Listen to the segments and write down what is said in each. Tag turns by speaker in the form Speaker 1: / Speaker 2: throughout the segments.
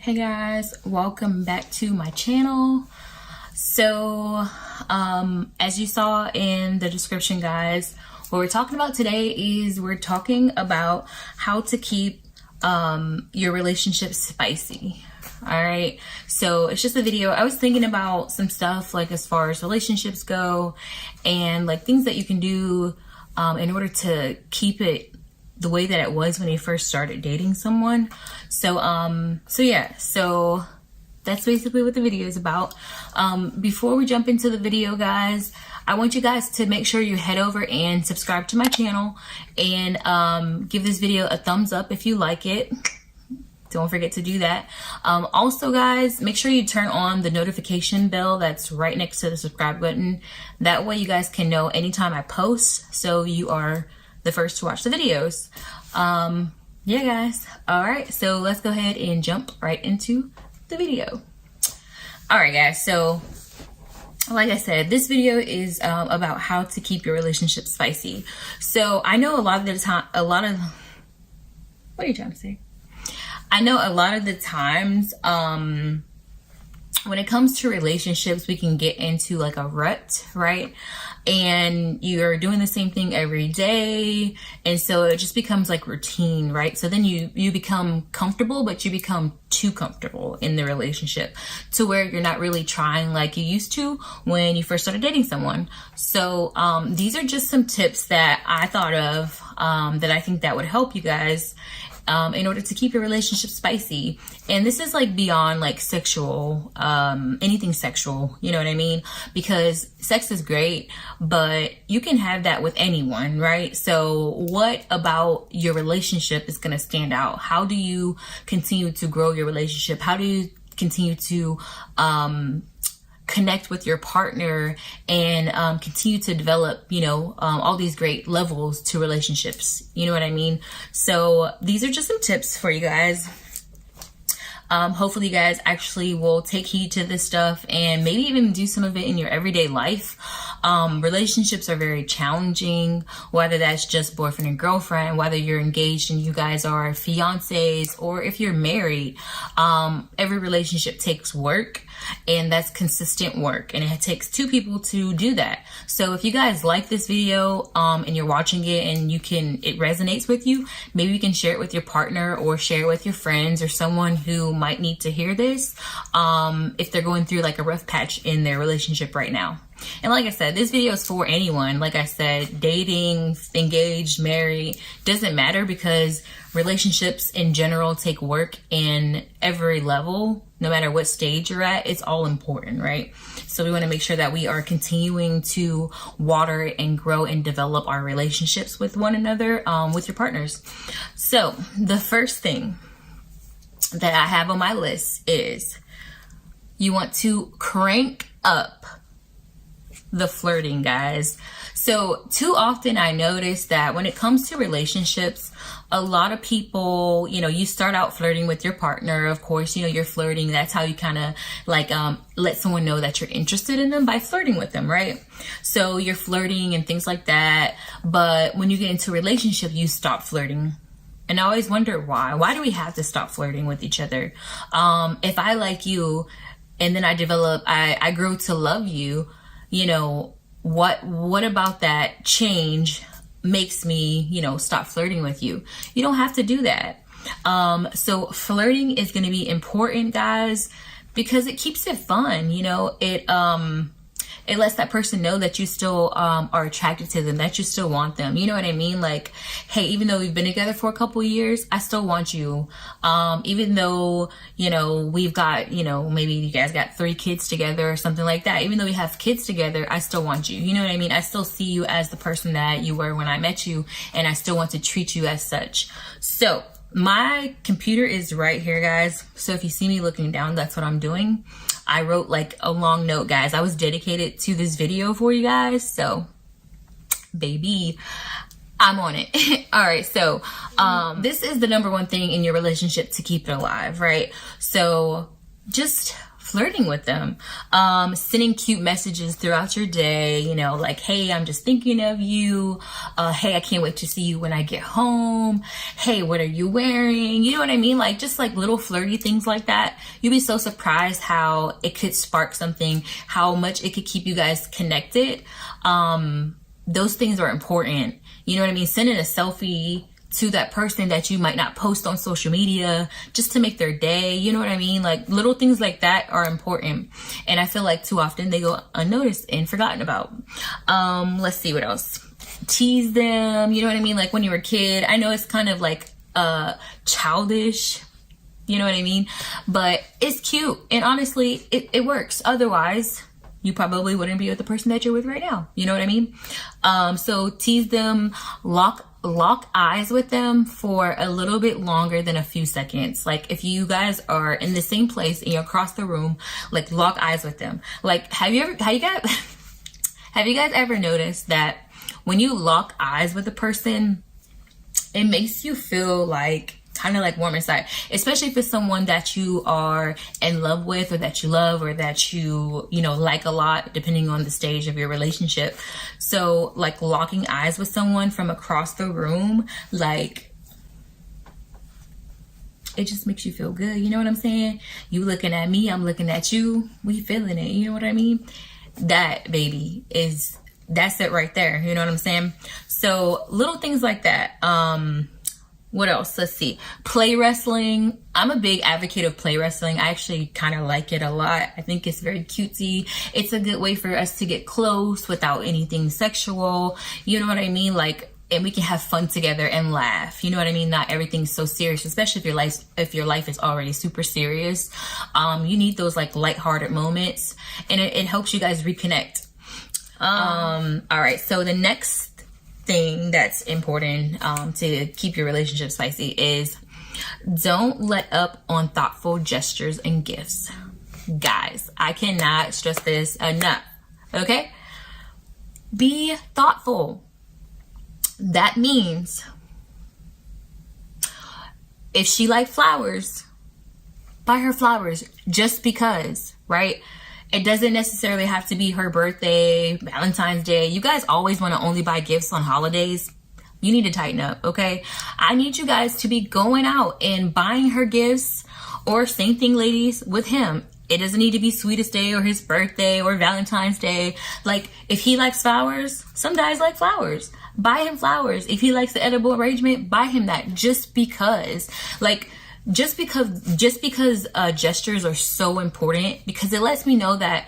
Speaker 1: Hey guys, welcome back to my channel. So as you saw in the description, guys, what we're talking about today is we're talking about how to keep your relationship spicy. All right, so it's just a video. I was thinking about some stuff like as far as relationships go and like things that you can do in order to keep it the way that it was when you first started dating someone. So so that's basically what the video is about. Before we jump into the video, guys, I want you guys to make sure you head over and subscribe to my channel and give this video a thumbs up if you like it. Don't forget to do that. Also, guys, make sure you turn on the notification bell that's right next to the subscribe button. That way you guys can know anytime I post, so you are the first to watch the videos. Yeah, guys. All right, so let's go ahead and jump right into the video. All right, guys, so like I said, this video is about how to keep your relationship spicy. So I know a lot of the time, what are you trying to say? I know a lot of the times when it comes to relationships, we can get into like a rut, right? And you're doing the same thing every day, and so it just becomes like routine, right? So then you become comfortable, but you become too comfortable in the relationship to where you're not really trying like you used to when you first started dating someone. So these are just some tips that I thought of that I think that would help you guys in order to keep your relationship spicy. And this is like beyond like sexual, anything sexual, you know what I mean? Because sex is great, but you can have that with anyone, right? So what about your relationship is going to stand out? How do you continue to grow your relationship? How do you continue to connect with your partner and continue to develop, you know, all these great levels to relationships? You know what I mean? So these are just some tips for you guys. Hopefully you guys actually will take heed to this stuff and maybe even do some of it in your everyday life. Relationships are very challenging, whether that's just boyfriend and girlfriend, whether you're engaged and you guys are fiancés, or if you're married. Every relationship takes work, and that's consistent work, and it takes two people to do that. So if you guys like this video and you're watching it and it resonates with you, maybe you can share it with your partner or share it with your friends or someone who might need to hear this if they're going through like a rough patch in their relationship right now. And like I said, this video is for anyone. Like I said, dating, engaged, married, doesn't matter, because relationships in general take work in every level. No matter what stage you're at, it's all important, right? So we want to make sure that we are continuing to water and grow and develop our relationships with one another, with your partners. So the first thing that I have on my list is you want to crank up the flirting, guys. So too often I notice that when it comes to relationships, a lot of people, you know, you start out flirting with your partner. Of course, you know, you're flirting. That's how you kind of like let someone know that you're interested in them, by flirting with them, right? So you're flirting and things like that. But when you get into a relationship, you stop flirting. And I always wonder why. Why do we have to stop flirting with each other? If I like you and then I grow to love you, you know, what about that change makes me, you know, stop flirting with you? You don't have to do that. So flirting is going to be important, guys, because it keeps it fun. You know, it lets that person know that you still are attracted to them, that you still want them. You know what I mean? Like, hey, even though we've been together for a couple years, I still want you. Even though, you know, we've got, you know, maybe you guys got 3 kids together or something like that. Even though we have kids together, I still want you. You know what I mean? I still see you as the person that you were when I met you, and I still want to treat you as such. So my computer is right here, guys. So if you see me looking down, that's what I'm doing. I wrote like a long note, guys. I was dedicated to this video for you guys. So baby, I'm on it. All right. So this is the number one thing in your relationship to keep it alive, right? So just flirting with them, sending cute messages throughout your day, you know, like, hey, I'm just thinking of you. Hey, I can't wait to see you when I get home. Hey, what are you wearing? You know what I mean? Like, just like little flirty things like that. You'd be so surprised how it could spark something, how much it could keep you guys connected. Those things are important. You know what I mean? Sending a selfie to that person that you might not post on social media just to make their day. You know what I mean? Like, little things like that are important. And I feel like too often they go unnoticed and forgotten about. Let's see what else. Tease them. You know what I mean? Like when you were a kid, I know it's kind of like childish. You know what I mean? But it's cute. And honestly, it works. Otherwise, you probably wouldn't be with the person that you're with right now. You know what I mean? So tease them, lock eyes with them for a little bit longer than a few seconds. Like if you guys are in the same place and you're across the room, like lock eyes with them. Like have you guys ever noticed that when you lock eyes with a person, it makes you feel like kind of like warm inside, especially if it's someone that you are in love with or that you love or that you know, like a lot, depending on the stage of your relationship. So like locking eyes with someone from across the room, like it just makes you feel good. You know what I'm saying? You looking at me, I'm looking at you, we feeling it. You know what I mean? That, baby, that's it right there. You know what I'm saying? So little things like that. What else? Let's see. Play wrestling. I'm a big advocate of play wrestling. I actually kind of like it a lot. I think it's very cutesy. It's a good way for us to get close without anything sexual. You know what I mean? Like, and we can have fun together and laugh. You know what I mean? Not everything's so serious, especially if your life is already super serious. You need those like lighthearted moments, and it helps you guys reconnect. All right. So the next thing that's important to keep your relationship spicy is don't let up on thoughtful gestures and gifts. Guys, I cannot stress this enough. Okay? Be thoughtful. That means if she likes flowers, buy her flowers just because, right? It doesn't necessarily have to be her birthday, Valentine's Day. You guys always want to only buy gifts on holidays. You need to tighten up, okay? I need you guys to be going out and buying her gifts, or same thing, ladies, with him. It doesn't need to be Sweetest Day or his birthday or Valentine's Day. Like, if he likes flowers, some guys like flowers. Buy him flowers. If he likes the edible arrangement, buy him that just because. Like, just because gestures are so important, because it lets me know that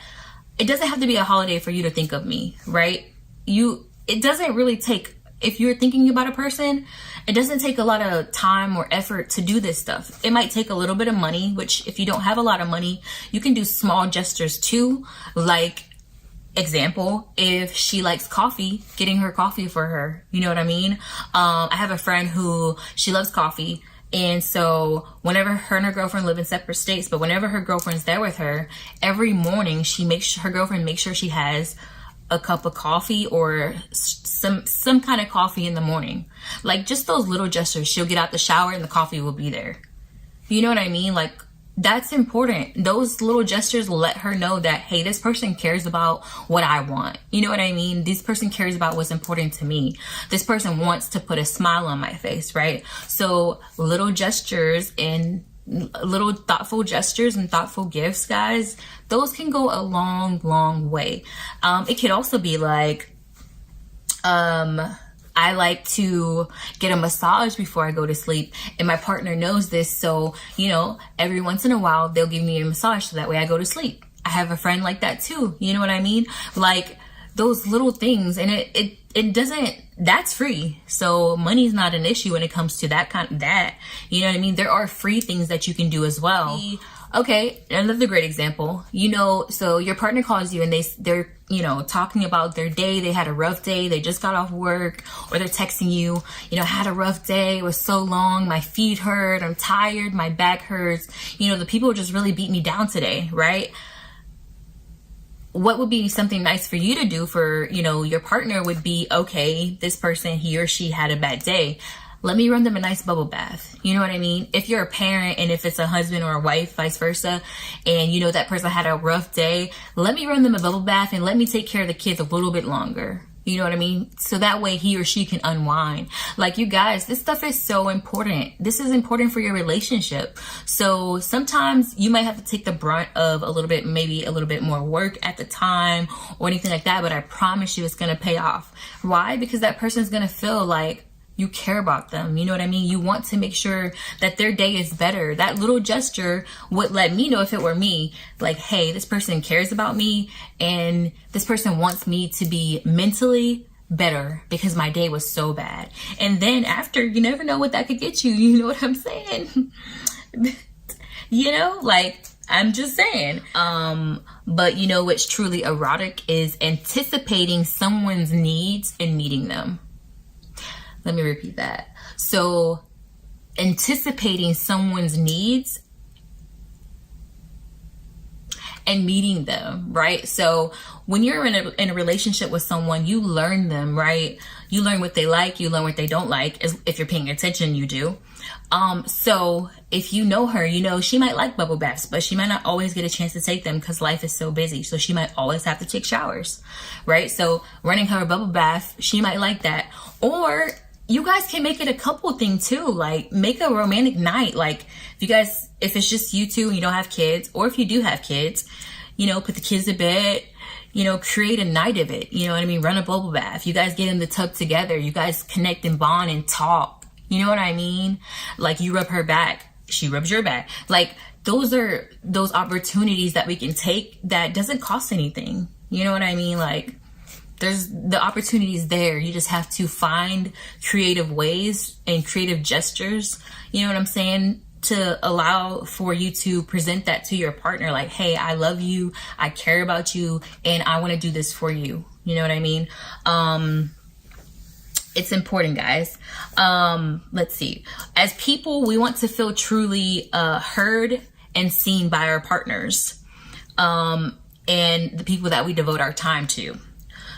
Speaker 1: it doesn't have to be a holiday for you to think of me, right? It doesn't really take, if you're thinking about a person, it doesn't take a lot of time or effort to do this stuff. It might take a little bit of money, which if you don't have a lot of money, you can do small gestures too. Like, example, if she likes coffee, getting her coffee for her. You know what I mean? I have a friend who, she loves coffee. And so whenever her and her girlfriend live in separate states, but whenever her girlfriend's there with her, every morning she makes her girlfriend make sure she has a cup of coffee or some kind of coffee in the morning. Like, just those little gestures. She'll get out the shower and the coffee will be there. You know what I mean? Like, that's important. Those little gestures let her know that, hey, this person cares about what I want. You know what I mean? This person cares about what's important to me. This person wants to put a smile on my face, right? So little gestures and little thoughtful gestures and thoughtful gifts, guys, those can go a long, long way. It could also be like, I like to get a massage before I go to sleep, and my partner knows this. So, you know, every once in a while they'll give me a massage so that way I go to sleep. I have a friend like that too. You know what I mean? Like, those little things, and it doesn't, that's free. So money's not an issue when it comes to that. You know what I mean? There are free things that you can do as well. Okay, another great example. You know, so your partner calls you and they're you know, talking about their day. They had a rough day. They just got off work, or they're texting you, you know, had a rough day. It was so long. My feet hurt. I'm tired. My back hurts. You know, the people just really beat me down today, right? What would be something nice for you to do for, you know, your partner would be, okay, this person, he or she had a bad day. let me run them a nice bubble bath. You know what I mean? If you're a parent and if it's a husband or a wife, vice versa, and you know that person had a rough day, let me run them a bubble bath and let me take care of the kids a little bit longer. You know what I mean? So that way he or she can unwind. Like, you guys, this stuff is so important. This is important for your relationship. So sometimes you might have to take the brunt of a little bit, maybe a little bit more work at the time or anything like that. But I promise you it's going to pay off. Why? Because that person's going to feel like you care about them. You know what I mean? You want to make sure that their day is better. That little gesture would let me know, if it were me, like, hey, this person cares about me and this person wants me to be mentally better because my day was so bad. And then after, you never know what that could get you. You know what I'm saying? You know, like, I'm just saying. But you know what's truly erotic is anticipating someone's needs and meeting them. Let me repeat that. So anticipating someone's needs and meeting them, right? So when you're in a relationship with someone, you learn them, right? You learn what they like, you learn what they don't like. If you're paying attention, you do. So if you know her, you know she might like bubble baths, but she might not always get a chance to take them because life is so busy. So she might always have to take showers, right? So running her a bubble bath, she might like that. Or you guys can make it a couple thing too. Like, make a romantic night. Like, if it's just you two and you don't have kids, or if you do have kids, you know, put the kids to bed, you know, create a night of it. You know what I mean? Run a bubble bath. You guys get in the tub together. You guys connect and bond and talk. You know what I mean? Like, you rub her back, she rubs your back. Like, those are those opportunities that we can take that doesn't cost anything. You know what I mean? Like, there's the opportunities there. You just have to find creative ways and creative gestures, you know what I'm saying, to allow for you to present that to your partner. Like, hey, I love you, I care about you, and I want to do this for you. You know what I mean? It's important, guys. Let's see. As people, we want to feel truly heard and seen by our partners, and the people that we devote our time to.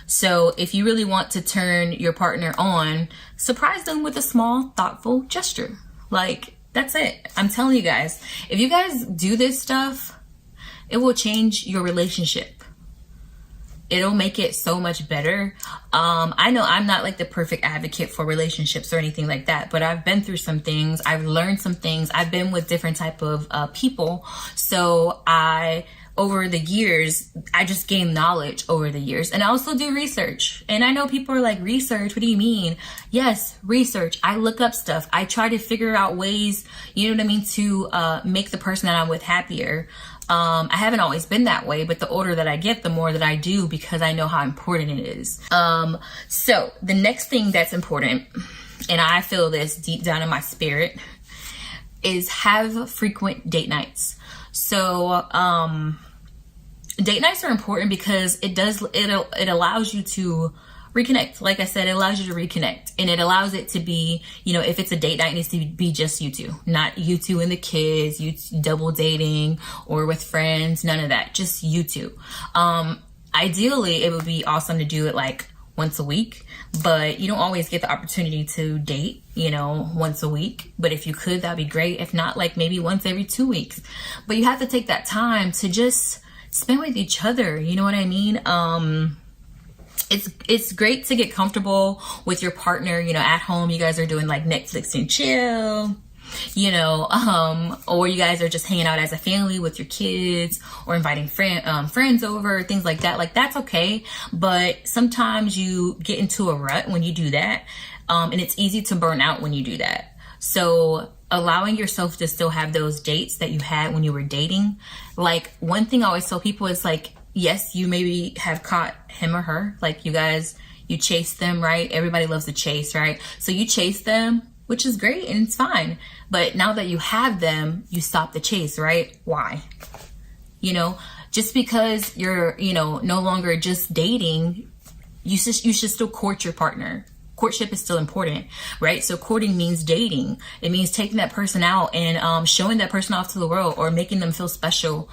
Speaker 1: So if you really want to turn your partner on, surprise them with a small, thoughtful gesture. Like, that's it. I'm telling you guys, if you guys do this stuff, it will change your relationship. It'll make it so much better. I know I'm not like the perfect advocate for relationships or anything like that, but I've been through some things. I've learned some things. I've been with different type of people. So over the years, I just gained knowledge over the years. And I also do research. And I know people are like, research? What do you mean? Yes, research. I look up stuff. I try to figure out ways, you know what I mean, to make the person that I'm with happier. I haven't always been that way, but the older that I get, the more that I do, because I know how important it is. So the next thing that's important, and I feel this deep down in my spirit, is have frequent date nights. So date nights are important because it allows you to reconnect. Like I said, it allows you to reconnect, and it allows it to be, you know, if it's a date night, it needs to be just you two, not you two and the kids, you double dating or with friends, none of that, just you two. Ideally, it would be awesome to do it like once a week, but you don't always get the opportunity to date, you know, once a week. But if you could, that'd be great. If not, like maybe once every 2 weeks. But you have to take that time to just spend with each other. You know what I mean? It's great to get comfortable with your partner, you know, at home. You guys are doing like Netflix and chill, you know, or you guys are just hanging out as a family with your kids, or inviting friends over, things like that. Like, that's okay. But sometimes you get into a rut when you do that. And it's easy to burn out when you do that. So allowing yourself to still have those dates that you had when you were dating. Like, one thing I always tell people is like, yes, you maybe have caught him or her. Like, you chase them, right? Everybody loves to chase, right? So you chase them, which is great and it's fine. But now that you have them, you stop the chase, right? Why? You know, just because you're, you know, no longer just dating, you should still court your partner. Courtship is still important, right? So courting means dating. It means taking that person out and showing that person off to the world, or making them feel special.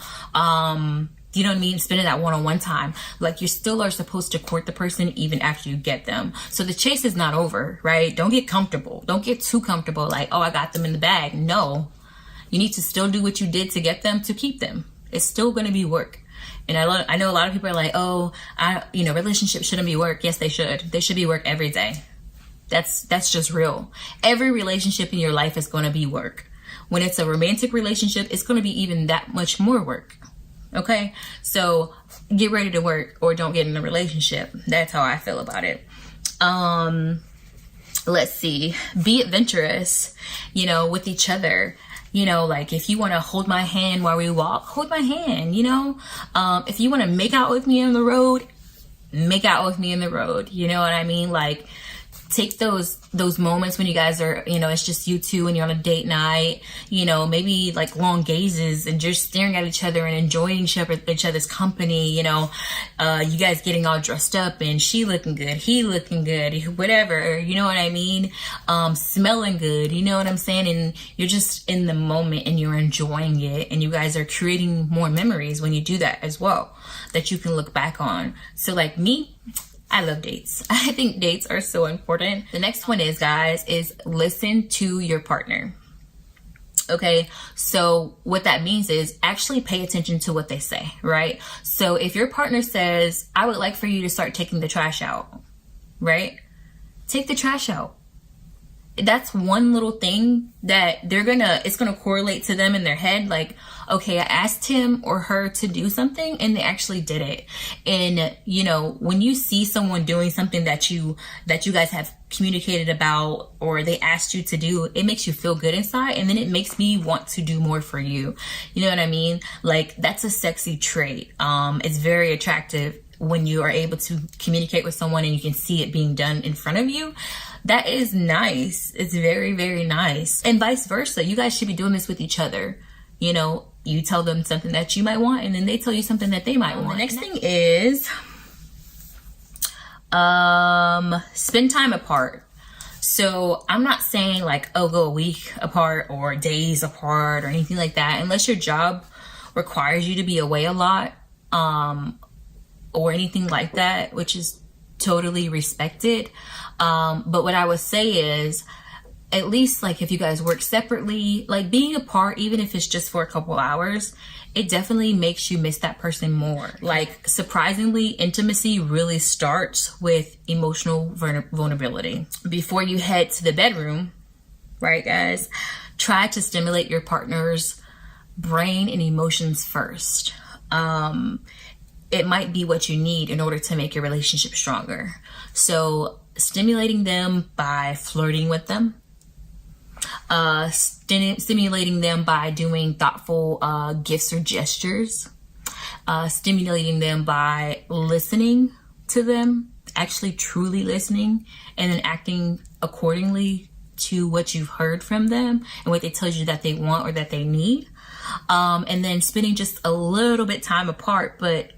Speaker 1: You know what I mean? Spending that one-on-one time. Like, you still are supposed to court the person even after you get them. So the chase is not over, right? Don't get comfortable. Don't get too comfortable. Like, oh, I got them in the bag. No, you need to still do what you did to get them to keep them. It's still going to be work. And I know a lot of people are like, oh, relationships shouldn't be work. Yes, they should. They should be work every day. That's just real. Every relationship in your life is going to be work. When it's a romantic relationship, it's going to be even that much more work. Okay, so get ready to work or don't get in a relationship. That's how I feel about it. Let's see. Be adventurous, with each other. Like, if you want to hold my hand while we walk, hold my hand, if you want to make out with me on the road, make out with me in the road. You know what I mean? Like, take those moments when you guys are, it's just you two and you're on a date night, maybe like long gazes and just staring at each other and enjoying each other's company, you guys getting all dressed up and she looking good, he looking good, whatever, you know what I mean? Smelling good, you know what I'm saying? And you're just in the moment and you're enjoying it, and you guys are creating more memories when you do that as well, that you can look back on. So like me, I love dates. I think dates are so important. The next one is, guys, is listen to your partner. Okay, so what that means is actually pay attention to what they say, right? So if your partner says, I would like for you to start taking the trash out, right? Take the trash out. That's one little thing that it's gonna correlate to them in their head. Like, okay, I asked him or her to do something and they actually did it. And when you see someone doing something that you guys have communicated about or they asked you to do, it makes you feel good inside, and then it makes me want to do more for you. You know what I mean? Like, that's a sexy trait. It's very attractive when you are able to communicate with someone and you can see it being done in front of you. That is nice. It's very, very nice. And vice versa. You guys should be doing this with each other. You tell them something that you might want, and then they tell you something that they might want. The next thing is spend time apart. So I'm not saying like, oh, go a week apart or days apart or anything like that, unless your job requires you to be away a lot, or anything like that, which is totally respected. But what I would say is, at least like if you guys work separately, like being apart, even if it's just for a couple hours, it definitely makes you miss that person more. Like, surprisingly, intimacy really starts with emotional vulnerability. Before you head to the bedroom, right, guys, try to stimulate your partner's brain and emotions first. It might be what you need in order to make your relationship stronger. So stimulating them by flirting with them, stimulating them by doing thoughtful gifts or gestures, stimulating them by listening to them, actually truly listening, and then acting accordingly to what you've heard from them and what they tell you that they want or that they need. And then spending just a little bit time apart, but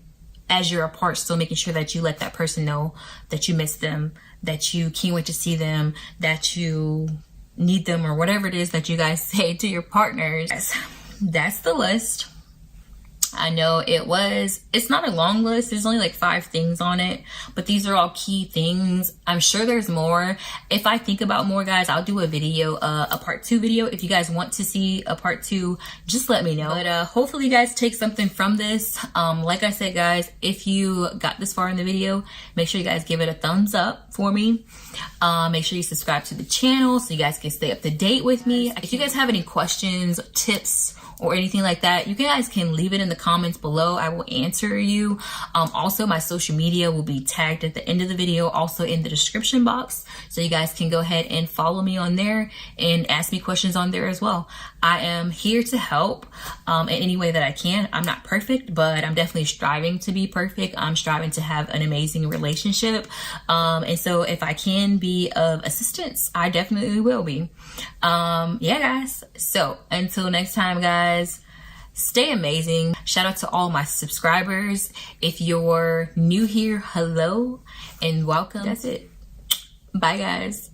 Speaker 1: as you're apart, still making sure that you let that person know that you miss them, that you can't wait to see them, that you need them, or whatever it is that you guys say to your partners. That's the list. I know it's not a long list. There's only like 5 things on it, but these are all key things. I'm sure there's more. If I think about more, guys, I'll do a video, a part 2 video. If you guys want to see a part 2, just let me know. But hopefully you guys take something from this. Like I said, guys, if you got this far in the video, make sure you guys give it a thumbs up for me. Make sure you subscribe to the channel so you guys can stay up to date with me. If you guys have any questions, tips, or anything like that, you guys can leave it in the comments below. I will answer you. Also, my social media will be tagged at the end of the video, also in the description box, so you guys can go ahead and follow me on there and ask me questions on there as well. I am here to help in any way that I can. I'm not perfect, but I'm definitely striving to be perfect. I'm striving to have an amazing relationship. And so if I can be of assistance, I definitely will be. Yeah, guys. So until next time, guys, stay amazing. Shout out to all my subscribers. If you're new here, hello and welcome. That's it. Bye, guys.